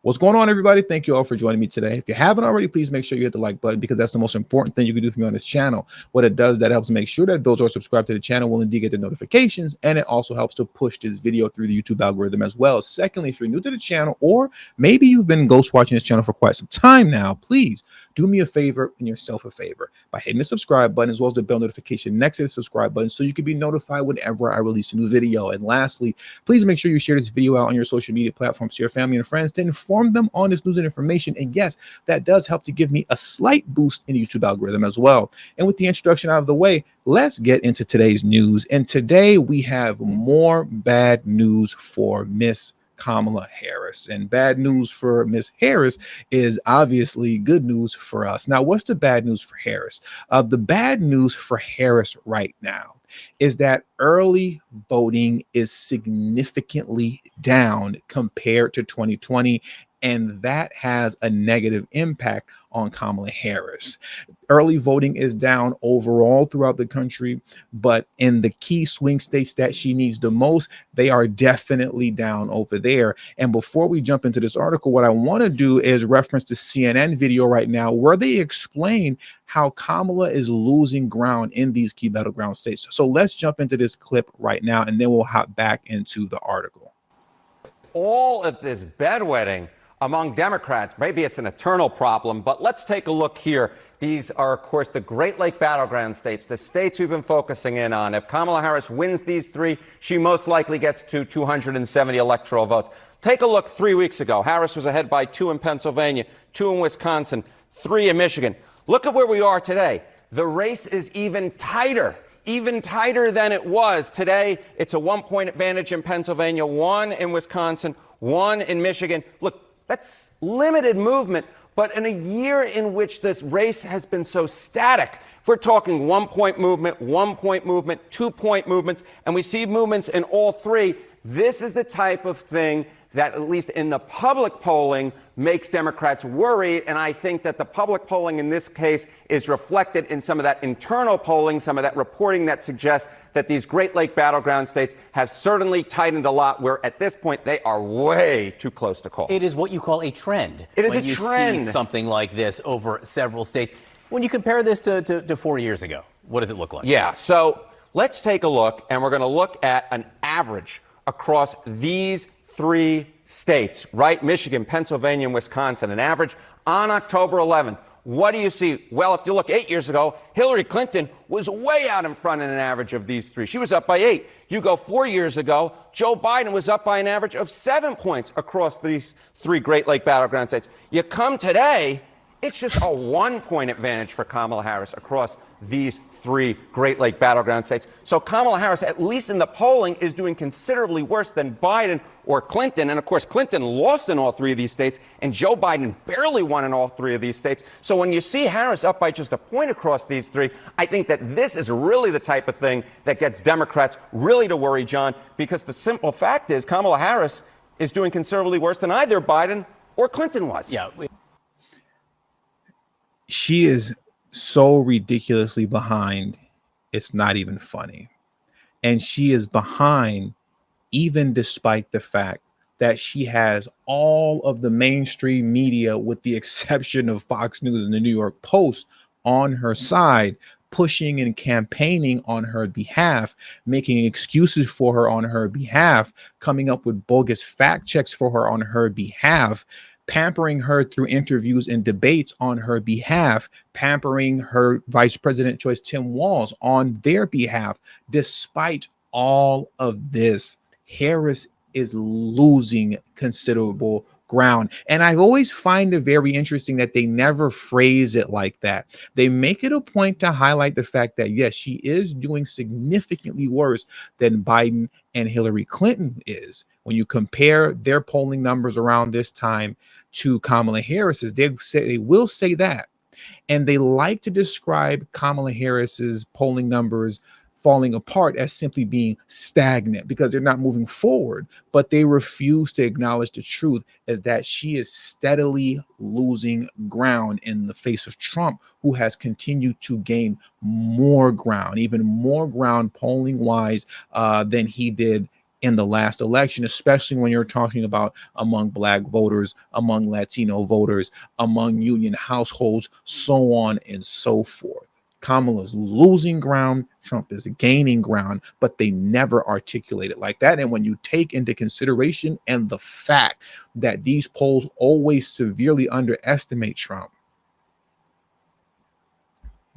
What's going on, everybody? Thank you all for joining me today. If you haven't already, please make sure you hit the like button because that's the most important thing you can do for me on this channel. What it does, that helps make sure that those who are subscribed to the channel will indeed get the notifications, and it also helps to push this video through the YouTube algorithm as well. Secondly, if you're new to the channel, or maybe you've been ghost watching this channel for quite some time now, please do me a favor and yourself a favor by hitting the subscribe button as well as the bell notification next to the subscribe button so you can be notified whenever I release a new video. And lastly, please make sure you share this video out on your social media platforms to your family and friends to inform them on this news and information. And yes, that does help to give me a slight boost in the YouTube algorithm as well. And with the introduction out of the way, let's get into today's news. And today we have more bad news for Miss Kamala Harris. And bad news for Miss Harris is obviously good news for us. Now, what's the bad news for Harris? The bad news for Harris right now is that early voting is significantly down compared to 2020, and that has a negative impact on Kamala Harris. Early voting is down overall throughout the country, but in the key swing states that she needs the most, they are definitely down over there. And before we jump into this article, what I want to do is reference the CNN video right now where they explain how Kamala is losing ground in these key battleground states. So let's jump into this clip right now, and then we'll hop back into the article. All of this bedwetting among Democrats, maybe it's an eternal problem, but let's take a look here. These are, of course, the Great Lake battleground states, the states we've been focusing in on. If Kamala Harris wins these three, she most likely gets to 270 electoral votes. Take a look 3 weeks ago. Harris was ahead by 2 in Pennsylvania, 2 in Wisconsin, 3 in Michigan. Look at where we are today. The race is even tighter than it was. Today, it's a 1-point advantage in Pennsylvania, 1 in Wisconsin, 1 in Michigan. Look, that's limited movement, but in a year in which this race has been so static, if we're talking 1-point movement, 1-point movement, 2-point movements, and we see movements in all three, this is the type of thing that, at least in the public polling, makes Democrats worried. And I think that the public polling in this case is reflected in some of that internal polling, some of that reporting that suggests that these Great Lake battleground states have certainly tightened a lot, where at this point they are way too close to call. It is what you call a trend. It is when a you trend. See something like this over several states. When you compare this to 4 years ago, what does it look like? Yeah, so let's take a look, and we're going to look at an average across these 3 states, right? Michigan, Pennsylvania, and Wisconsin, an average on October 11th. What do you see? Well, if you look 8 years ago, Hillary Clinton was way out in front in an average of these 3. She was up by 8. You go 4 years ago, Joe Biden was up by an average of 7 points across these 3 Great Lake battleground states. You come today, it's just a 1-point advantage for Kamala Harris across these 3 Great Lake battleground states. So Kamala Harris, at least in the polling, is doing considerably worse than Biden or Clinton. And of course, Clinton lost in all 3 of these states, and Joe Biden barely won in all 3 of these states. So when you see Harris up by just a point across these 3, I think that this is really the type of thing that gets Democrats really to worry, John, because the simple fact is Kamala Harris is doing considerably worse than either Biden or Clinton was. Yeah. She is so ridiculously behind, it's not even funny. And she is behind even despite the fact that she has all of the mainstream media, with the exception of Fox News and the New York Post, on her side, pushing and campaigning on her behalf, making excuses for her on her behalf, coming up with bogus fact checks for her on her behalf, pampering her through interviews and debates on her behalf, pampering her vice president choice, Tim Walz, on their behalf. Despite all of this, Harris is losing considerable ground. And I always find it very interesting that they never phrase it like that. They make it a point to highlight the fact that, yes, she is doing significantly worse than Biden and Hillary Clinton is. When you compare their polling numbers around this time to Kamala Harris's, they will say that. And they like to describe Kamala Harris's polling numbers falling apart as simply being stagnant because they're not moving forward. But they refuse to acknowledge the truth is that she is steadily losing ground in the face of Trump, who has continued to gain more ground, even more ground polling wise than he did in the last election, especially when you're talking about among Black voters, among Latino voters, among union households, so on and so forth. Kamala's losing ground, Trump is gaining ground, but they never articulate it like that. And when you take into consideration and the fact that these polls always severely underestimate Trump,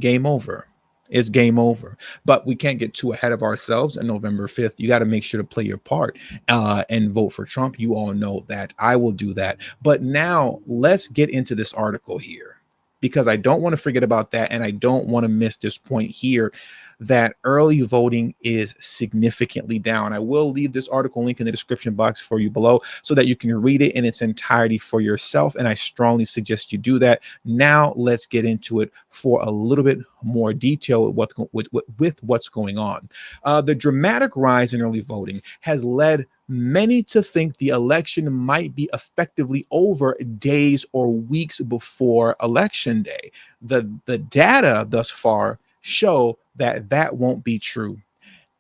game over. It's game over. But we can't get too ahead of ourselves. On November 5th, you got to make sure to play your part and vote for Trump. You all know that. I will do that. But now let's get into this article here, because I don't want to forget about that. And I don't want to miss this point here, that early voting is significantly down. I will leave this article link in the description box for you below so that you can read it in its entirety for yourself. And I strongly suggest you do that. Now let's get into it for a little bit more detail with what's going on. The dramatic rise in early voting has led many to think the election might be effectively over days or weeks before election day. The data thus far show that that won't be true.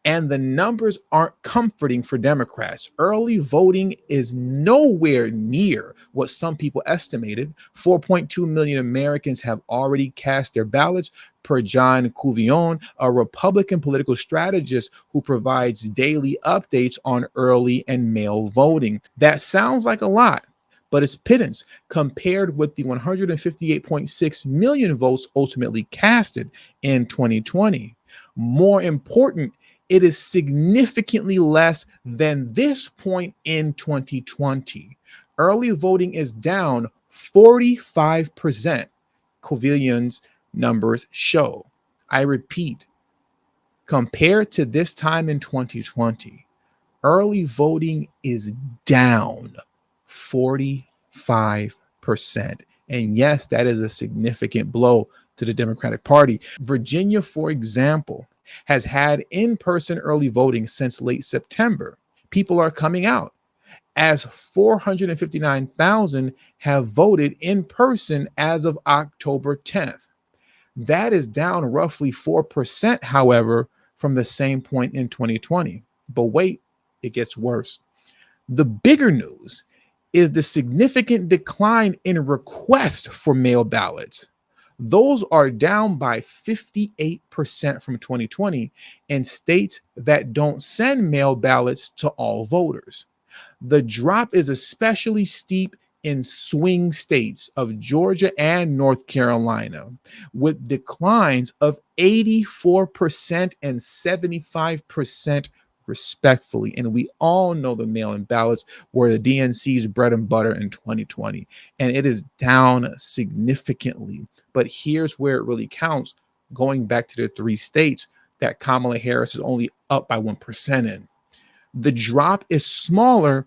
And the numbers aren't comforting for Democrats. Early voting is nowhere near what some people estimated. 4.2 million Americans have already cast their ballots, per John Couvillon, a Republican political strategist who provides daily updates on early and mail voting. That sounds like a lot, but it's pittance compared with the 158.6 million votes ultimately casted in 2020. More important, it is significantly less than this point in 2020. Early voting is down 45%, Couvillon's numbers show. I repeat, compared to this time in 2020, early voting is down 45%. And yes, that is a significant blow to the Democratic Party. Virginia, for example, has had in-person early voting since late September. People are coming out, as 459,000 have voted in person as of October 10th. That is down roughly 4%, however, from the same point in 2020. But wait, it gets worse. The bigger news is the significant decline in requests for mail ballots. Those are down by 58% from 2020 in states that don't send mail ballots to all voters. The drop is especially steep in swing states of Georgia and North Carolina, with declines of 84% and 75% respectfully. And we all know the mail-in ballots were the DNC's bread and butter in 2020, and it is down significantly. But here's where it really counts, going back to the 3 states that Kamala Harris is only up by 1% in. The drop is smaller,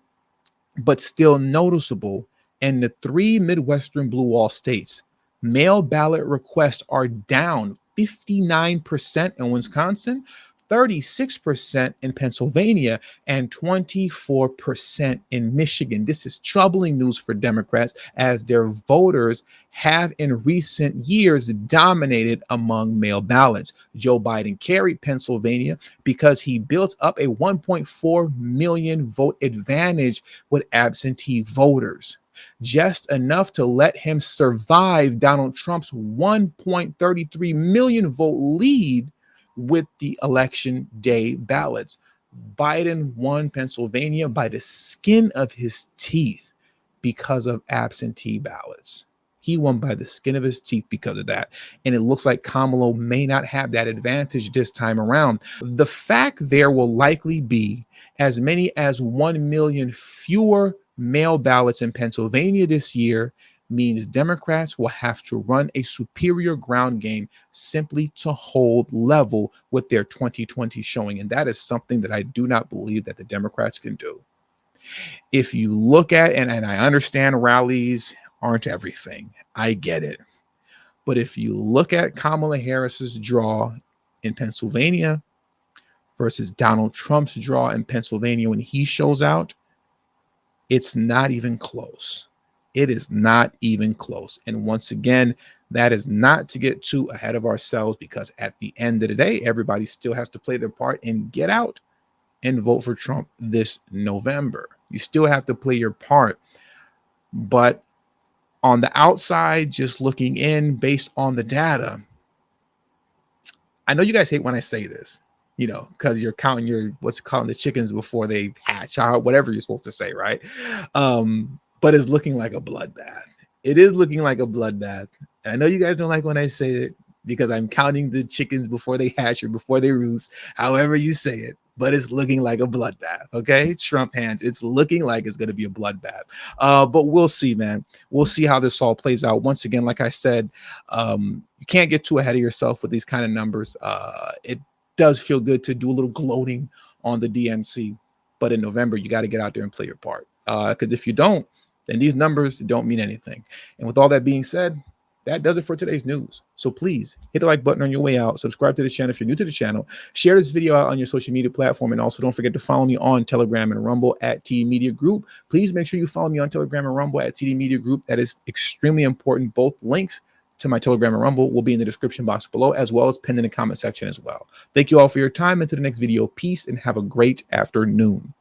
but still noticeable in the 3 Midwestern blue wall states. Mail ballot requests are down 59% in Wisconsin, 36% in Pennsylvania, and 24% in Michigan. This is troubling news for Democrats, as their voters have in recent years dominated among mail ballots. Joe Biden carried Pennsylvania because he built up a 1.4 million vote advantage with absentee voters, just enough to let him survive Donald Trump's 1.33 million vote lead with the election day ballots. Biden won Pennsylvania by the skin of his teeth because of absentee ballots. He won by the skin of his teeth because of that. And it looks like Kamala may not have that advantage this time around. The fact there will likely be as many as 1 million fewer mail ballots in Pennsylvania this year means Democrats will have to run a superior ground game simply to hold level with their 2020 showing. And that is something that I do not believe that the Democrats can do. If you look at, and I understand rallies aren't everything, I get it. But if you look at Kamala Harris's draw in Pennsylvania versus Donald Trump's draw in Pennsylvania when he shows out, it's not even close. It is not even close. And once again, that is not to get too ahead of ourselves, because at the end of the day, everybody still has to play their part and get out and vote for Trump this November. You still have to play your part. But on the outside, just looking in based on the data, I know you guys hate when I say this, because you're counting the chickens before they hatch, or whatever you're supposed to say, right? But it's looking like a bloodbath. It is looking like a bloodbath. And I know you guys don't like when I say it because I'm counting the chickens before they hatch or before they roost, however you say it. But it's looking like a bloodbath, okay? Trump hands. It's looking like it's going to be a bloodbath. But we'll see, man. We'll see how this all plays out. Once again, like I said, you can't get too ahead of yourself with these kind of numbers. It does feel good to do a little gloating on the DNC, but in November, you got to get out there and play your part. Because if you don't, then these numbers don't mean anything. And with all that being said, that does it for today's news. So please hit the like button on your way out. Subscribe to the channel if you're new to the channel. Share this video out on your social media platform. And also don't forget to follow me on Telegram and Rumble at TD Media Group. Please make sure you follow me on Telegram and Rumble at TD Media Group. That is extremely important. Both links to my Telegram and Rumble will be in the description box below, as well as pinned in the comment section as well. Thank you all for your time. Until the next video, peace and have a great afternoon.